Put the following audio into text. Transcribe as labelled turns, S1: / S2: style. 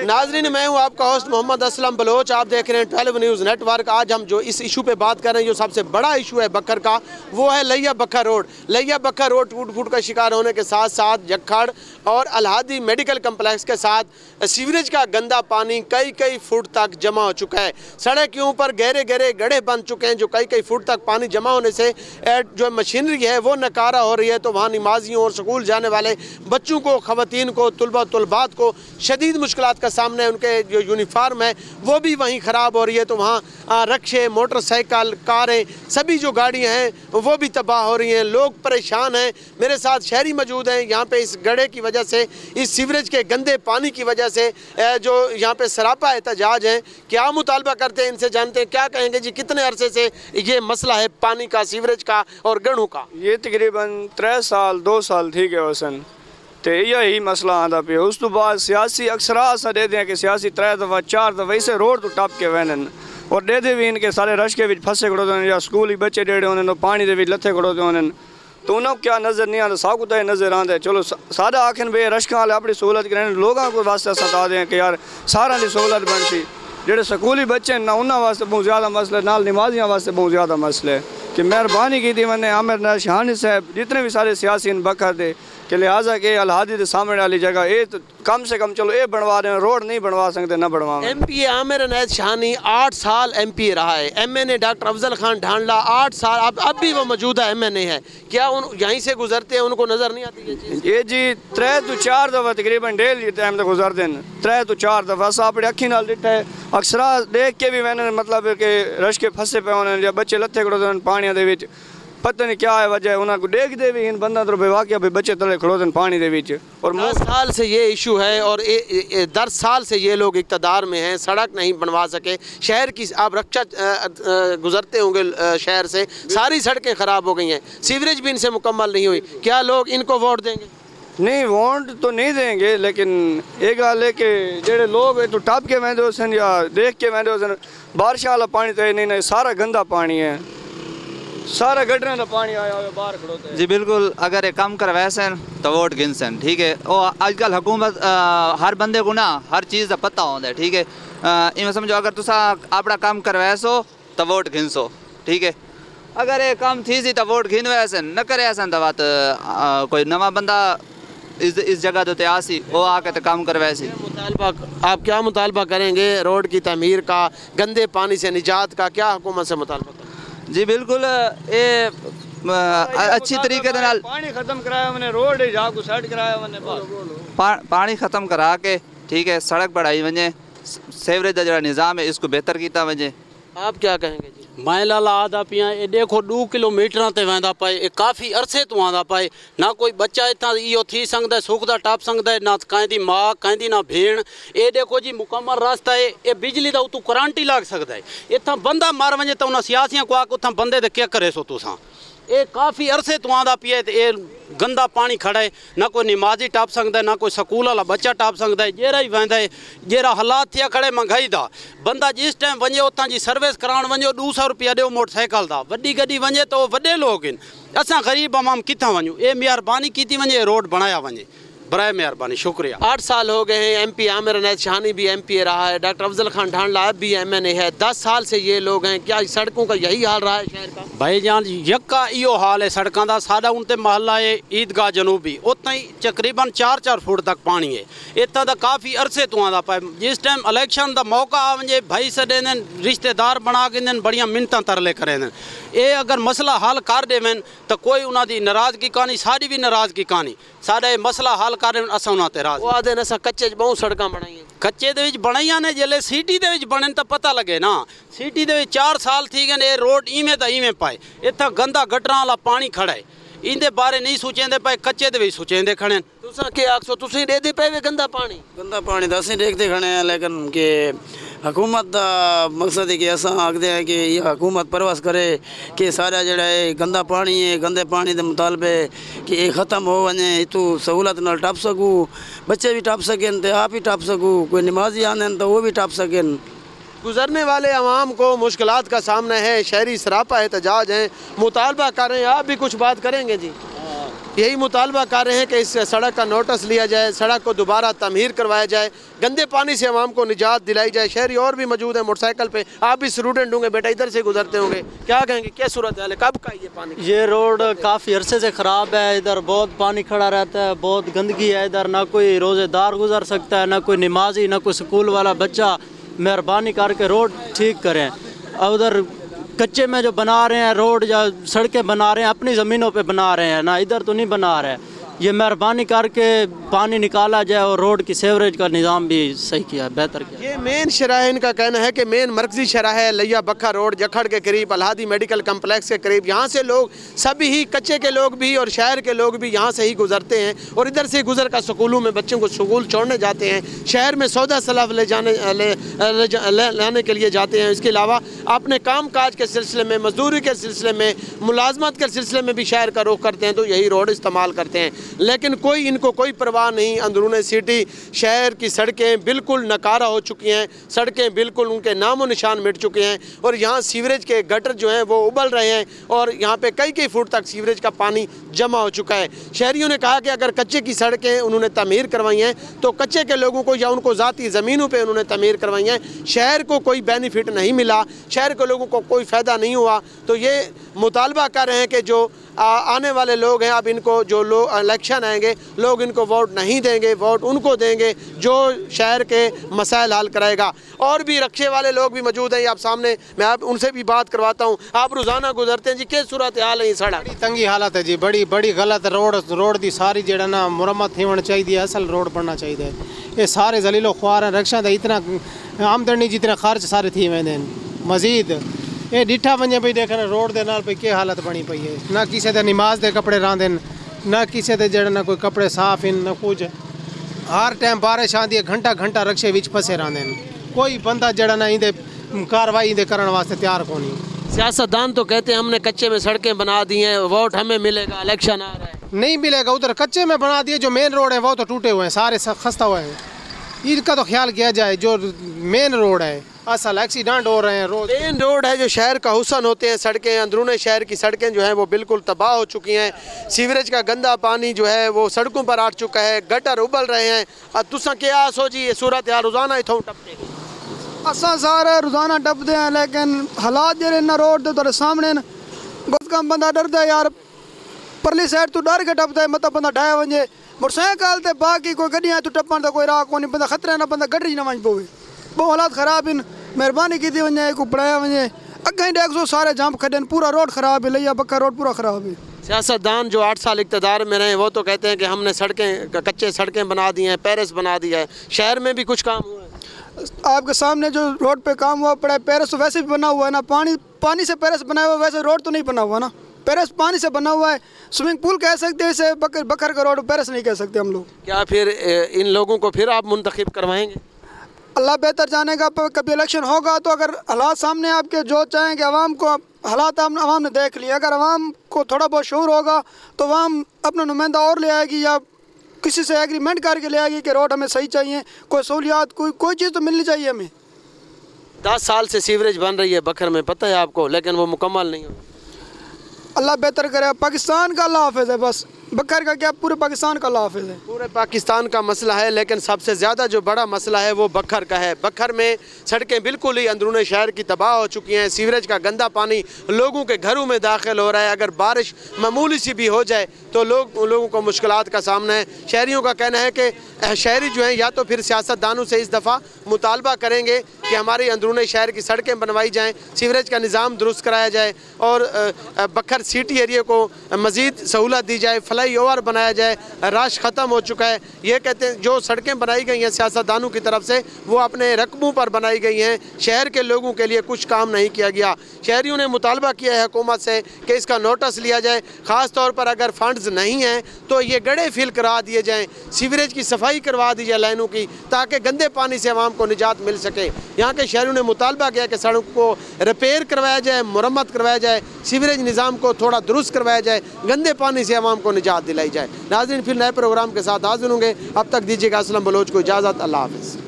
S1: नाज़रीन, मैं हूं आपका होस्ट मोहम्मद असलम बलोच। आप देख रहे हैं 12 न्यूज़ नेटवर्क। आज हम जो इस इशू पे बात कर रहे हैं, जो सबसे बड़ा इशू है बकर का, वो है लिया बकर रोड। लिया बकर रोड टूट फूट का शिकार होने के साथ साथ जखड़ और अलहादी मेडिकल कम्प्लेक्स के साथ सीवरेज का गंदा पानी कई फुट तक जमा हो चुका है। सड़क के ऊपर गहरे गहरे गड्ढे बन चुके हैं, जो कई फुट तक पानी जमा होने से जो मशीनरी है वो नकारा हो रही है। तो वहाँ नमाजियों और स्कूल जाने वाले बच्चों को, ख़वातीन को, तलबात को शदीद मुश्किलात का सामने है। उनके जो यूनिफार्म है वो भी वहीं ख़राब हो रही है। तो वहाँ रक्शे, मोटरसाइकिल, कारें, सभी जो गाड़ियाँ हैं वो भी तबाह हो रही हैं। लोग परेशान हैं। मेरे साथ शहरी मौजूद हैं। यहाँ पे इस गड्ढे की वजह से, इस सीवरेज के गंदे पानी की वजह से जो यहाँ पे सरापा एहतजाज हैं। क्या मुतालबा करते हैं, इनसे जानते हैं। क्या कहेंगे जी, कितने अरसे से ये मसला है पानी का, सीवरेज का और गढ़ों का?
S2: ये तकरीबन 3 साल 2 साल ठीक है वसन तो यही मसला आंदा पे। उस तो बाद सियासी अक्सरा असा दे दें कि सियासी 3 दफ़ा 4 दफ़ा इसे रोड तो टप के वहन और दे दे भी इनके सारे रश के विच फसे खड़ोते हैं, या स्कूल बच्चे डेड़े होने पानी दे विच लथे खड़ोते होने। तो उन्हें क्या नज़र नहीं आता, सब कुछ नज़र आंदा है। चलो सादा आखिर बे रश वाले अपनी सहूलत करें, लोगों को वास्ते सता दें कि यार सारा की सहूलत बन सी। जेडे स्कूली बच्चे ना उन्होंने वास्ते बहुत ज़्यादा मसले, नाल नमाजियों वास्ते बहुत ज़्यादा मसले कि मेहरबानी की थी मैंने आमिर नशानी साहब जितने भी सारे सियासी बकर दे कि लिहाजा के अलहादी के सामने वाली जगह ये तो कम से कम चलो ये बनवा रहे हैं, रोड नहीं बनवा सकते ना बनवा।
S1: MP आमिर अनैत शानी 8 साल MP रहा है। MNA डॉक्टर अफजल खान ढांडला 8 साल, अब भी वो मौजूदा MNA है। क्या उन यहीं से गुजरते हैं, उनको नज़र नहीं आती ये चीज़?
S2: ये जी 3 तो 4 दफ़ा तकरीबन डेली टाइम तक गुजरते हैं। 3 तो 4 दफ़ा अस अपनी अखी नाल दिखा है। अक्सरा देख के भी मैंने मतलब कि रश के फसे पे होने या बच्चे लत्थे खड़ोते हैं पानी दे विच, पता नहीं क्या है वजह। उन्होंने को देख दे भी इन बंदा तो बेवाकिया भी बच्चे तले खड़ोते हैं पानी दे विच। और
S1: 10 साल से ये इशू है और 10 साल से ये लोग इक़्तिदार में हैं, सड़क नहीं बनवा सके। शहर की आप रक्षा गुजरते होंगे शहर से, सारी सड़कें ख़राब हो गई हैं, सीवरेज भी इनसे मुकम्मल नहीं हुई। क्या लोग इनको वोट देंगे?
S2: नहीं, वोट तो नहीं देंगे, लेकिन एक गल है कि जेडे लोग तो टप के वहदे होसन या देख के वहदे होसन, बारिश वाला पानी तो नहीं, सारा गंदा पानी है, सारा गड्ढे का पानी आया हुआ बाहर खड़ोता है।
S3: जी बिल्कुल, अगर ये कम करवैसन तो वोट गिनसन, ठीक है। और आजकल हुकूमत हर बंदे को ना हर चीज़ का पता होता है, ठीक है। इवें समझो अगर तुसा अपना काम करवैसो तो वोट गिनसो, ठीक है। अगर ये काम थी सी तो वोट गिनवैसन, न करैसन तो बात कोई नवा बंदा इस जगह तो आसी वो आके तो काम करवैसी।
S1: आप क्या मुतालबा करेंगे रोड की तमीर का, गंदे पानी से निजात का? क्या हुकूमत से मुतालबा करेंगे?
S3: जी बिल्कुल, ये अच्छी तरीके से
S2: पानी खत्म कराया मैंने, रोड जाको सेट कराया मैंने,
S3: पानी ख़त्म करा के, ठीक है, सड़क बढ़ाई वजे, सीवरेज का जो निज़ाम है इसको बेहतर किया वजे।
S1: आप क्या कहेंगे जी?
S4: मैं लाला आदा पिया ये देखो 2 किलोमीटर ते वेंदा पाए, ये काफ़ी अरसे तो आंदा पाए। ना कोई बच्चा इतना इो थी सकता सुखदा टप सकता है, ना कहीं माँ कहीं ना भेण। ये देखो जी मुकम्मल रास्ता है, ये बिजली का उतू करंट ही लग सकता है। इतना बंदा मार वजे तो उन्हें सियासियों को आके उतना बंदे दे क्या करे सो तुसा। ये काफ़ी अरसे तो आंदा पिया, ये गंदा पानी खड़ा है, ना कोई नमाजी टप सकता है, ना कोई स्कूल वाला बच्चा टप सकता है। जेरा ही वहदा है, जेरा हालात थे खड़े महंगाई दा, बंदा जिस टाइम वजे उतना जी सर्विस कराण वजो 200 रुपया दो मोटरसाइकिल दा, वड्डी गड्डी वजे तो वड्डे लोग इन, असां गरीब आवाम कित्थां वञूं? ये मेहरबानी की वजे रोड बनाया वजे, बराए मेहरबानी, शुक्रिया।
S1: 8 साल हो गए हैं। MP आमिर अनैत शानी भी MP रहा है, डॉक्टर अफजल खान ढांडला अब भी MNA है। 10 साल से ये लोग हैं। क्या सड़कों का यही हाल रहा है शहर का?
S4: भाई जान यक्का इो हाल है सड़कों का। साडा उनते महल्ला है ईदगाह जनूबी, उतना ही तकरीबन 4-4 फुट तक पानी है। इतना तो काफ़ी अरसे तो आंदा पाए। जिस टाइम इलेक्शन का मौका आ वजे भाई सॾे रिश्तेदार बना के बड़िया मिन्नतां तरले करें। ये अगर मसला हल कर देवन तो कोई उन्होंने नाराज़गी कहानी, साड़ी भी नाराज़गी कहानी, साढ़े मसला हल कर असां उन्हां ते राज़।
S1: वो आदे न असां कच्चे बहुत सड़कां बनाई,
S4: कच्चे दे विच बनाइयां ने, जेल्ले सिटी दे विच बनन तो पता लगे ना। सिटी दे विच 4 साल थी गए ये रोड इवें दा इवें पाए, इतना गंदा गटरां वाला पानी खड़ा है, इंदे बारे नहीं सोचेंदे पाए, कच्चे दे विच सोचेंदे खड़े।
S1: तुसां के आखसो तुसीं देदे पे गंदा पानी
S5: तो असीं देखते खड़े हैं, लेकिन कि हुकूमत का मकसद है कि असां आखते हैं कि यह हुकूमत परवास करे कि सारा जड़ा है गंदा पानी है, गंदे पानी के मुतालबे कि ये ख़त्म हो वजे, इतू सहूलत नाल टप सकूँ, बच्चे भी टप सकें तो आप ही टप सकूँ, कोई नमाजी आने तो वो भी टप सकें।
S1: गुजरने वाले अवाम को मुश्किलात का सामना है, शहरी सरापा एहतजाज हैं, मुतालबा कर रहे हैं। आप भी कुछ बात करेंगे जी? यही मुतालबा कर रहे हैं कि इस सड़क का नोटिस लिया जाए, सड़क को दोबारा तमीर करवाया जाए, गंदे पानी से आवाम को निजात दिलाई जाए। शहरी और भी मौजूद हैं मोटरसाइकिल पे, आप भी स्टूडेंट होंगे बेटा, इधर से गुजरते होंगे, क्या कहेंगे, क्या सूरत हाल है, कब का ये पानी?
S6: ये रोड काफ़ी अरसे से ख़राब है, इधर बहुत पानी खड़ा रहता है, बहुत गंदगी है इधर, ना कोई रोज़ेदार गुजर सकता है, ना कोई नमाजी, ना कोई स्कूल वाला बच्चा। मेहरबानी करके रोड ठीक करें। और उधर कच्चे में जो बना रहे हैं रोड या सड़कें बना रहे हैं अपनी ज़मीनों पे बना रहे हैं ना, इधर तो नहीं बना रहे हैं। ये मेहरबानी करके पानी निकाला जाए और रोड की सीवरेज का निज़ाम भी सही किया, बेहतर किया।
S1: ये मेन शराह इनका कहना है कि मेन मरकजी शराह है लैया बखर रोड, जखड़ के करीब, अलहादी मेडिकल कम्प्लेक्स के करीब। यहाँ से लोग सभी ही, कच्चे के लोग भी और शहर के लोग भी यहाँ से ही गुजरते हैं और इधर से गुजर कर स्कूलों में बच्चों को स्कूल छोड़ने जाते हैं, शहर में सौदा सलाफ लाने के लिए जाते हैं। इसके अलावा अपने काम काज के सिलसिले में, मजदूरी के सिलसिले में, मुलाजमत के सिलसिले में भी शहर का रुख करते हैं, तो यही रोड इस्तेमाल करते हैं। लेकिन इनको कोई परवाह नहीं। अंदरूनी सिटी शहर की सड़कें बिल्कुल नकारा हो चुकी हैं, सड़कें बिल्कुल उनके नामो निशान मिट चुके हैं और यहाँ सीवरेज के गटर जो हैं वो उबल रहे हैं और यहाँ पे कई फुट तक सीवरेज का पानी जमा हो चुका है। शहरियों ने कहा कि अगर कच्चे की सड़कें उन्होंने तमीर करवाई हैं तो कच्चे के लोगों को या उनको ज़ाती ज़मीनों पे उन्होंने तमीर करवाई हैं, शहर को कोई बेनिफिट नहीं मिला, शहर के लोगों को कोई फ़ायदा नहीं हुआ। तो ये मुतालबा कर रहे हैं कि जो आने वाले लोग हैं, अब इनको जो लोग इलेक्शन आएंगे, लोग इनको वोट नहीं देंगे, वोट उनको देंगे जो शहर के मसाइल हल कराएगा। और भी रक्शे वाले लोग भी मौजूद हैं, आप सामने, मैं आप उनसे भी बात करवाता हूँ। आप रोज़ाना गुजरते हैं जी, क्या सूरत हाल है? सड़क
S7: बड़ी तंगी हालत है जी, बड़ी गलत रोड दी सारी जेड़ा ना मुरम्मत होनी चाहिए, असल रोड बनना चाहिए। ये सारे जलीलो ख्वार हैं, रक्षा का इतना आमदनी जितना खर्च सारे थी वेंदे मजीद ये डिठा वजे पई देखना रोड दे नाल पई क्या हालत बनी पई है। ना किसी दे नमाज दे कपड़े रांदे, ना किसी दे जेड़ा ना कोई कपड़े साफ इन, ना कुछ। हर टाइम बारिश आंदी है, घंटा रक्शे विच फसे रांदे, कोई बंदा जेड़ा ना इंदे कार्रवाई इंदे करने वास्ते तैयार कोनी।
S1: सियासतदान तो कहते हैं हमने कच्चे में सड़कें बना दी हैं, वोट हमें मिलेगा, इलेक्शन आ रहा है।
S7: नहीं मिलेगा, उधर कच्चे में बना दिए, जो मेन रोड है वो तो टूटे हुए हैं, सारे खस्ता हुए हैं। इनका तो ख्याल किया जाए, जो मेन रोड है असल एक्सीडेंट हो रहे हैं रोज।
S1: मेन रोड है जो शहर का हुसन होते हैं, सड़कें, अंदरूनी शहर की सड़कें जो हैं वो बिल्कुल तबाह हो चुकी हैं। सीवरेज का गंदा पानी जो है वो सड़कों पर आ चुका है, गटर उबल रहे हैं। तुसा क्या आसो जी, ये सूरत यार रोज़ाना इतों टपते
S8: असा सारे रोज़ाना टपते हैं, लेकिन हालात जेरे ना रोड दे तेरे सामने बस कम बंदा डरदा है यार, परली साइड तो डर के टपता है, मतलब बंदा ढाया वजे मोटरसाइकिल ते बाकी कोई गड्डियां तो टपण तो कोई राह कोनी, बंदा खतरे ना बंदा गड्डी ना वंज पवे। बहुत हालात ख़राब इन, मेहरबानी की थी वजे को पढ़ाया वजे अगें देखो सारे जंप खडन, पूरा रोड ख़राब है, लैया बक्का रोड पूरा ख़राब है।
S1: सियासतदान जो 8 साल इक़्तिदार में रहे वो तो कहते हैं कि हमने सड़कें, कच्चे सड़कें बना दी हैं, पेरिस बना दिया है। शहर में भी कुछ काम हुआ है?
S8: आपके सामने जो रोड पे काम हुआ पड़ा है, पेरिस तो वैसे भी बना हुआ है ना, पानी से पेरिस बनाया हुआ, वैसे रोड तो नहीं बना हुआ ना, पेरिस पानी से बना हुआ है। स्विमिंग पूल कह सकते हैं इसे, बकर का रोड, पेरिस नहीं कह सकते हम लोग। क्या
S1: फिर इन लोगों को फिर आप मुंतखब करवाएंगे?
S8: अल्लाह बेहतर जानेगा, कभी इलेक्शन होगा तो अगर हालात सामने आपके जो चाहेंगे आवाम को, हालात आवाम ने देख लिए, अगर आवाम को थोड़ा बहुत शऊर होगा तो आवाम अपना नुमाइंदा और ले आएगी या किसी से एग्रीमेंट करके ले आएगी कि रोड हमें सही चाहिए, कोई सहूलियात, कोई चीज़ तो मिलनी चाहिए हमें।
S1: 10 साल से सीवरेज बन रही है बखर में, पता है आपको, लेकिन वो मुकम्मल नहीं हो।
S8: अल्लाह बेहतर करे, पाकिस्तान का अल्लाह हाफिज़ है, बस बकर का क्या पूरे पाकिस्तान का अल्लाह हाफिज़ है।
S1: पूरे पाकिस्तान का मसला है, लेकिन सबसे ज़्यादा जो बड़ा मसला है वो बखर का है। बखर में सड़कें बिल्कुल ही अंदरूनी शहर की तबाह हो चुकी हैं, सीवरेज का गंदा पानी लोगों के घरों में दाखिल हो रहा है। अगर बारिश मामूली सी भी हो जाए तो लोगों को मुश्किलात का सामना है। शहरियों का कहना है कि शहरी जो हैं या तो फिर सियासतदानों से इस दफ़ा मुतालबा करेंगे कि हमारी अंदरूनी शहर की सड़कें बनवाई जाएँ, सीवरेज का निज़ाम दुरुस्त कराया जाए और बखर सिटी एरिया को मज़ीद सहूलत दी जाए, फ्लाई ओवर बनाया जाए। रश ख़त्म हो चुका है। ये कहते हैं जो सड़कें बनाई गई हैं सियासतदानों की तरफ से वो अपने रकबों पर बनाई गई हैं, शहर के लोगों के लिए कुछ काम नहीं किया गया। शहरियों ने मुतालबा किया है हुकूमत से कि इसका नोटिस लिया जाए, ख़ास तौर पर अगर फंड्स नहीं हैं तो ये गड्ढे फिल करा दिए जाएँ, सीवरेज की सफाई करवा दी जाए लाइनों की, ताकि गंदे पानी से आवाम को निजात मिल सके। यहाँ के शहरियों ने मुतालबा किया कि सड़क को रिपेयर करवाया जाए, मुरम्मत करवाया जाए, सीवरेज निज़ाम को थोड़ा दुरुस्त करवाया जाए, गंदे पानी से आवाम को निजात दिलाई जाए। नाज़रीन, फिर नए प्रोग्राम के साथ हाज़िर होंगे, अब तक दीजिएगा असलम बलोच को इजाज़त। अल्लाह हाफ़िज़।